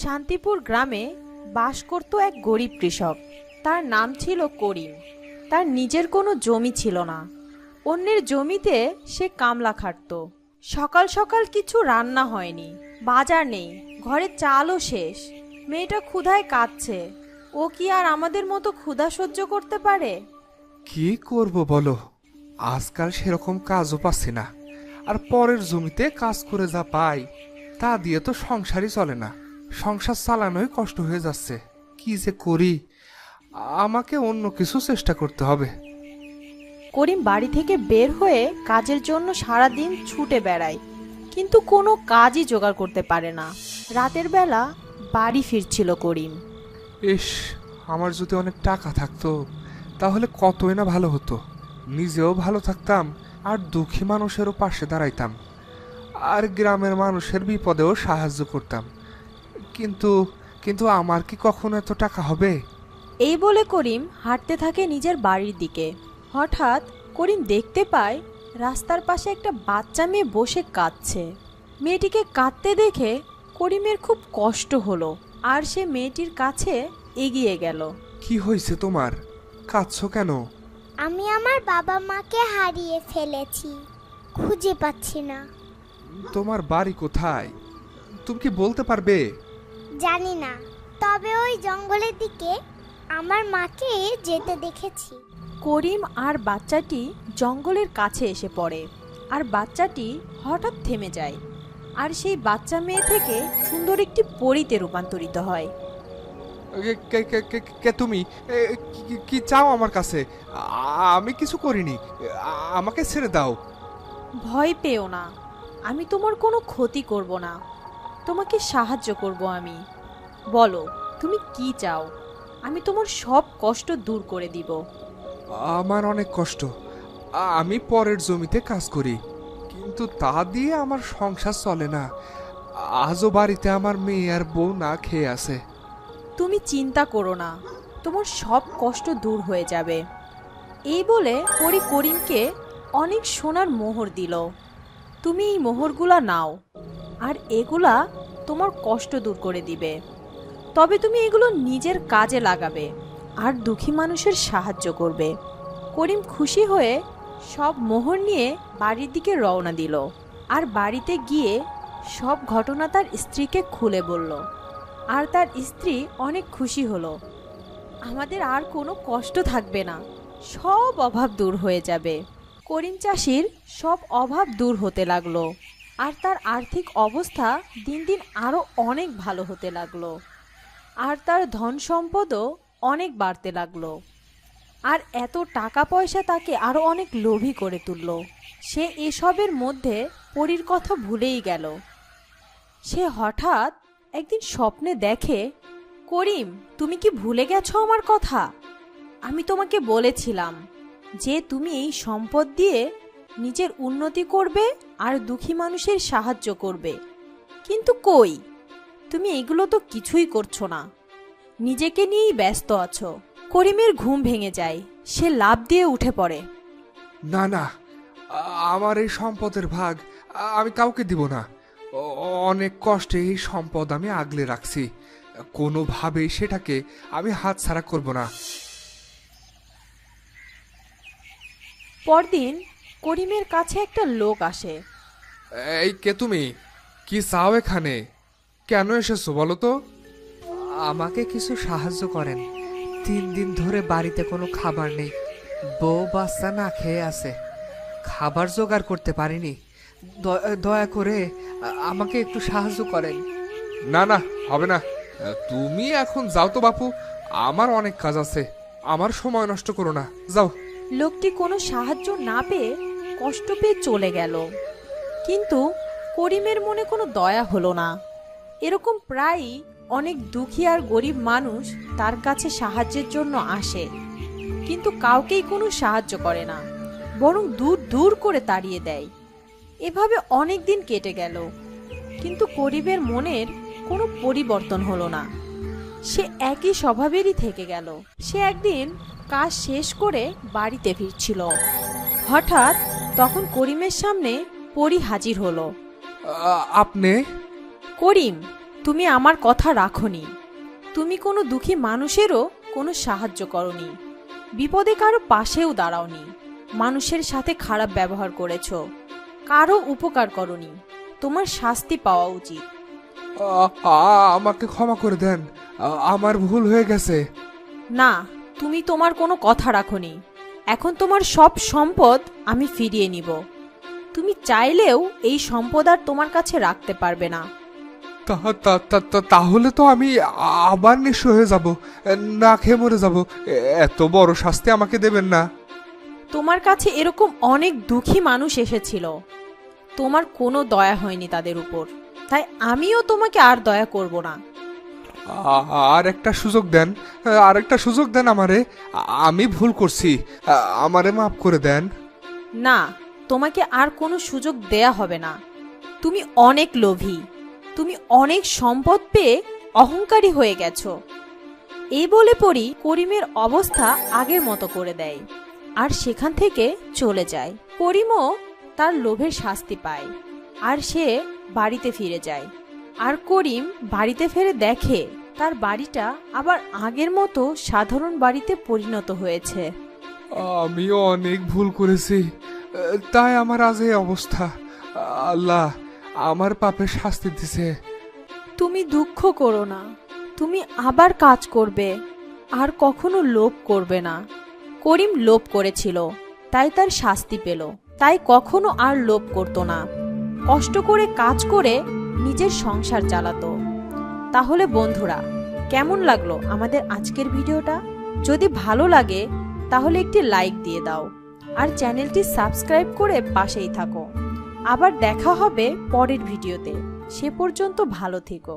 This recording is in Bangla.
শান্তিপুর গ্রামে বাস করত এক গরিব কৃষক। তার নাম ছিল করিম। তার নিজের কোনো জমি ছিল না। অন্যের জমিতে সে কামলা খাটত। সকাল সকাল কিছু রান্না হয়নি, বাজার নেই, ঘরে চালও শেষ। মেয়েটা ক্ষুধায় কাঁদছে। ও কি আর আমাদের মতো ক্ষুধা সহ্য করতে পারে? কি করব বলো, আজকাল সেরকম কাজও পাচ্ছি না। আর পরের জমিতে কাজ করে যা পাই তা দিয়ে তো সংসারই চলে না। সংসার চালানোই কষ্ট হয়ে যাচ্ছে। কি যে করি, আমাকে অন্য কিছু চেষ্টা করতে হবে। করিম বাড়ি থেকে বের হয়ে কাজের জন্য সারা দিন ছুটে বেড়ায়, কিন্তু কোনো কাজই জোগাড় করতে পারে না। রাতের বেলা বাড়ি ফিরছিল করিম। ইস, আমার যদি অনেক টাকা থাকতো তাহলে কতই না ভালো হতো। নিজেও ভালো থাকতাম আর দুঃখী মানুষেরও পাশে দাঁড়াইতাম, আর গ্রামের মানুষের বিপদেও সাহায্য করতাম। কিন্তু কিন্তু আমার কি কখনো এত টাকা হবে? এই বলে করিম হাঁটতে থাকে নিজের বাড়ির দিকে। হঠাৎ করিম দেখতে পায় রাস্তার পাশে একটা বাচ্চা মেয়ে বসে কাঁদছে। মেয়েটিকে কাঁদতে দেখে করিমের খুব কষ্ট হলো, আর সে মেয়েটির কাছে এগিয়ে গেল। কি হয়েছে তোমার? কাঁদছো কেন? আমি আমার বাবা মাকে হারিয়ে ফেলেছি, খুঁজে পাচ্ছি না। তোমার বাড়ি কোথায় তুমি কি বলতে পারবে? জানি না, তবে ওই জঙ্গলের দিকে আমার মাকে যেতে দেখেছি। করিম আর বাচ্চাটি জঙ্গলের কাছে এসে পড়ে, আর বাচ্চাটি হঠাৎ থেমে যায়, আর সেই বাচ্চা মেয়ে থেকে সুন্দর একটি পরীতে রূপান্তরিত হয়। কে তুমি? কি চাও আমার কাছে? আমি কিছু করিনি, আমাকে ছেড়ে দাও। ভয় পেও না, আমি তোমার কোনো ক্ষতি করব না, তোমাকে সাহায্য করব আমি। বলো, তুমি কি চাও? আমি তোমার সব কষ্ট দূর করে দিব। আমার অনেক কষ্ট। আমি পরের জমিতে কাজ করি, কিন্তু তা দিয়ে আমার সংসার চলে না। আজও বাড়িতে আমার মেয়ে আর বউ না খেয়ে আছে। তুমি চিন্তা করো না, তোমার সব কষ্ট দূর হয়ে যাবে। এই বলে পরি করিমকে অনেক সোনার মোহর দিল। তুমি এই মোহরগুলা নাও, আর এগুলা তোমার কষ্ট দূর করে দিবে। তবে তুমি এগুলো নিজের কাজে লাগাবে আর দুঃখী মানুষের সাহায্য করবে। করিম খুশি হয়ে সব মোহর নিয়ে বাড়ির দিকে রওনা দিল, আর বাড়িতে গিয়ে সব ঘটনা তার স্ত্রীকে খুলে বলল। আর তার স্ত্রী অনেক খুশি হলো। আমাদের আর কোনো কষ্ট থাকবে না, সব অভাব দূর হয়ে যাবে। করিম চাষির সব অভাব দূর হতে লাগলো, আর তার আর্থিক অবস্থা দিন দিন আরও অনেক ভালো হতে লাগলো, আর তার ধন সম্পদও অনেক বাড়তে লাগলো। আর এত টাকা পয়সা তাকে আরও অনেক লোভী করে তুলল। সে এসবের মধ্যে পরীর কথা ভুলেই গেল। সে হঠাৎ একদিন স্বপ্নে দেখে, করিম, তুমি কি ভুলে গেছো আমার কথা? আমি তোমাকে বলেছিলাম যে তুমি এই সম্পদ দিয়ে নিজের উন্নতি করবে আর দুঃখী মানুষের সাহায্য করবে, কিন্তু কই, তুমি এগুলো তো কিছুই করছো না, নিজেকে নিয়েই ব্যস্ত আছো। করিমের ঘুম ভেঙে যায়, সে লাফ দিয়ে উঠে পড়ে। না না, আমার এই সম্পদের ভাগ আমি কাউকে দিব না। অনেক কষ্টে এই সম্পদ আমি আগলে রাখছি, কোনোভাবেই সেটাকে আমি হাতছাড়া করব না। পরদিন করিমের কাছে একটা লোক আসে। এই কে তুমি? কি চাও এখানে? কেন এসেছো বলো তো? আমাকে কিছু সাহায্য করেন। 3 দিন ধরে বাড়িতে কোনো খাবার নেই, বউ বাচ্চা না খেয়ে আছে, খাবার জোগাড় করতে পারিনি। দয়া করে আমাকে একটু সাহায্য করেন। না না, হবে না। তুমি এখন যাও তো বাপু, আমার অনেক কাজ আছে। আমার সময় নষ্ট করো না, যাও। লোকটি কোনো সাহায্য না পেয়ে কষ্ট পেয়ে চলে গেল। কিন্তু করিমের মনে কোনো দয়া হলো না। এরকম প্রায়ই অনেক দুঃখী আর গরিব মানুষ তার কাছে সাহায্যের জন্য আসে, কিন্তু কাউকেই কোনো সাহায্য করে না, বরং দূর দূর করে তাড়িয়ে দেয়। এভাবে অনেক দিন কেটে গেল, কিন্তু করিমের মনের কোনো পরিবর্তন হলো না। সে একই স্বভাবেরই থেকে গেল। সে একদিন কাজ শেষ করে বাড়িতে ফিরছিল। হঠাৎ তখন করিমের সামনে পরী হাজির হলো। আপনি? করিম, তুমি আমার কথা রাখোনি। তুমি কোনো দুঃখী মানুষেরও কোনো সাহায্য করনি, বিপদে কারো পাশেও দাঁড়াওনি, মানুষের সাথে খারাপ ব্যবহার করেছো, কারো উপকার করনি। তোমার শাস্তি পাওয়া উচিত। আমাকে ক্ষমা করে দেন, আমার ভুল হয়ে গেছে। না, তুমি তোমার কোনো কথা রাখোনি। এখন তোমার সব সম্পদ আমি ফিরিয়ে নিব। তুমি চাইলেও এই সম্পদ আর তোমার কাছে রাখতে পারবে না। তাহলে তো আমি আবার নিঃস্ব হয়ে যাব, না খেয়ে মরে যাব। এত বড় শাস্তি আমাকে দেবেন না। তোমার কাছে এরকম অনেক দুঃখী মানুষ এসেছিল, তোমার কোনো দয়া হয়নি তাদের উপর, তাই আমিও তোমাকে আর দয়া করব না। আর একটা সুযোগ দেন, আর একটা সুযোগ দেন আমারে। আমি ভুল করছি, আমারে মাফ করে দেন। না, তোমাকে আর কোনো সুযোগ দেয়া হবে না। তুমি অনেক লোভী, তুমি অনেক সম্পদ পেয়ে অহংকারী হয়ে গেছো। এই বলে পরি করিমের অবস্থা আগের মতো করে দেয় আর সেখান থেকে চলে যায়। করিমও তার লোভের শাস্তি পায় আর সে বাড়িতে ফিরে যায়। আর করিম বাড়িতে ফিরে দেখে তার বাড়িটা আবার আগের মতো সাধারণ বাড়িতে পরিণত হয়েছে। আমিও অনেক ভুল করেছি, তাই আমার আজ এই অবস্থা। আল্লাহ আমার পাপের শাস্তি দিছে। তুমি দুঃখ করো না, তুমি আবার কাজ করবে আর কখনো লোভ করবে না। করিম লোভ করেছিল, তাই তার শাস্তি পেল, তাই কখনো আর লোভ করত না। কষ্ট করে কাজ করে নিজের সংসার চালাতো। তাহলে বন্ধুরা, কেমন লাগলো আমাদের আজকের ভিডিওটা? যদি ভালো লাগে তাহলে একটি লাইক দিয়ে দাও আর চ্যানেলটি সাবস্ক্রাইব করে পাশেই থাকো। আবার দেখা হবে পরের ভিডিওতে। সে পর্যন্ত ভালো থেকো।